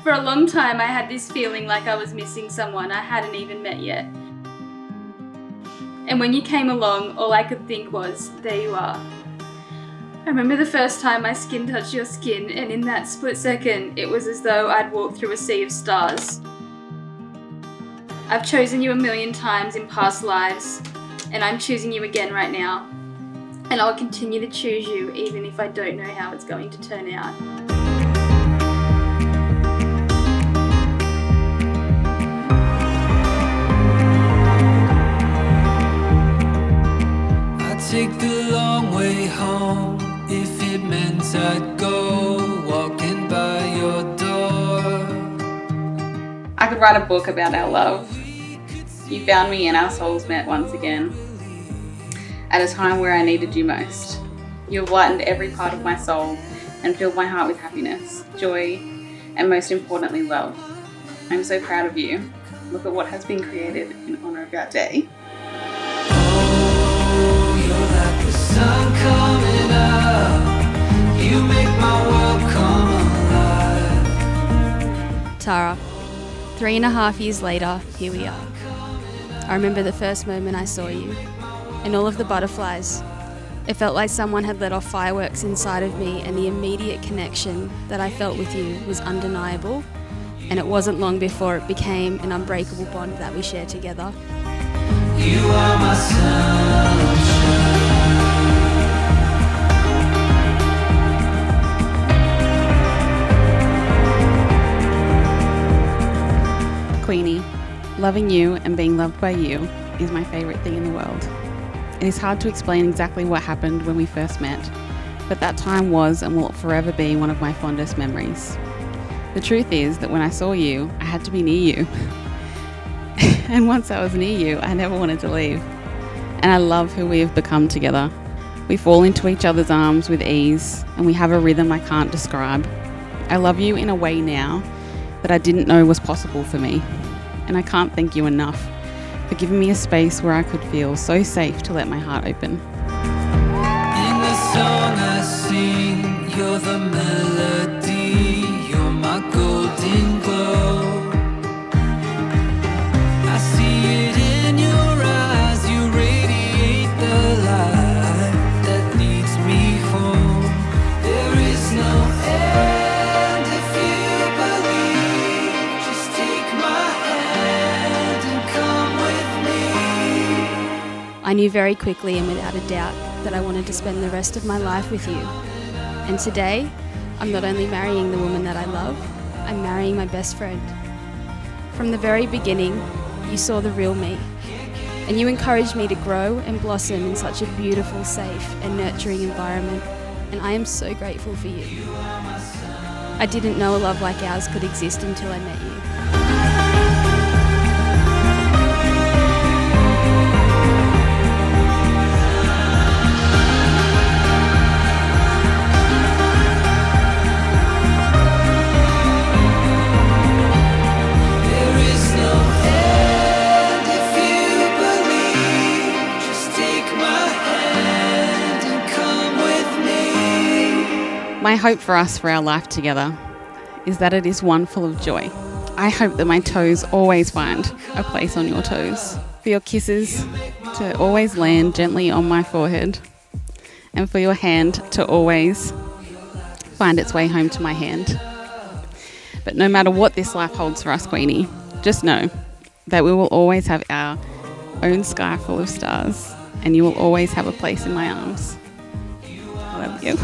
For a long time I had this feeling like I was missing someone I hadn't even met yet. And when you came along, all I could think was, there you are. I remember the first time my skin touched your skin, and in that split second, it was as though I'd walked through a sea of stars. I've chosen you a million times in past lives, and I'm choosing you again right now. And I'll continue to choose you even if I don't know how it's going to turn out. Take the long way home if it meant I'd go walking by your door. I could write a book about our love. You found me and our souls met once again. At a time where I needed you most. You have lightened every part of my soul and filled my heart with happiness, joy, and most importantly, love. I'm so proud of you. Look at what has been created in honor of our day. Like the sun coming up, you make my world come alive. Tara, 3.5 years later, here we are. I remember the first moment I saw you, and all of the butterflies. It felt like someone had let off fireworks inside of me, and the immediate connection that I felt with you was undeniable, and it wasn't long before it became an unbreakable bond that we share together. You are my sunshine. Queenie, loving you and being loved by you is my favourite thing in the world. It is hard to explain exactly what happened when we first met, but that time was and will forever be one of my fondest memories. The truth is that when I saw you, I had to be near you. And once I was near you, I never wanted to leave. And I love who we have become together. We fall into each other's arms with ease, and we have a rhythm I can't describe. I love you in a way now that I didn't know was possible for me. And I can't thank you enough for giving me a space where I could feel so safe to let my heart open. In the song I sing, you're the melody, you're my golden glow. I see it in your eyes, you radiate the light that leads me home. There is no end if you believe, just take my hand and come with me. I knew very quickly and without a doubt that I wanted to spend the rest of my life with you. And today, I'm not only marrying the woman that I love, I'm marrying my best friend. From the very beginning, you saw the real me, and you encouraged me to grow and blossom in such a beautiful, safe and nurturing environment, and I am so grateful for you. I didn't know a love like ours could exist until I met you. My hope for us for our life together is that it is one full of joy. I hope that my toes always find a place on your toes, for your kisses to always land gently on my forehead, and for your hand to always find its way home to my hand. But no matter what this life holds for us, Queenie, just know that we will always have our own sky full of stars, and you will always have a place in my arms. I love you.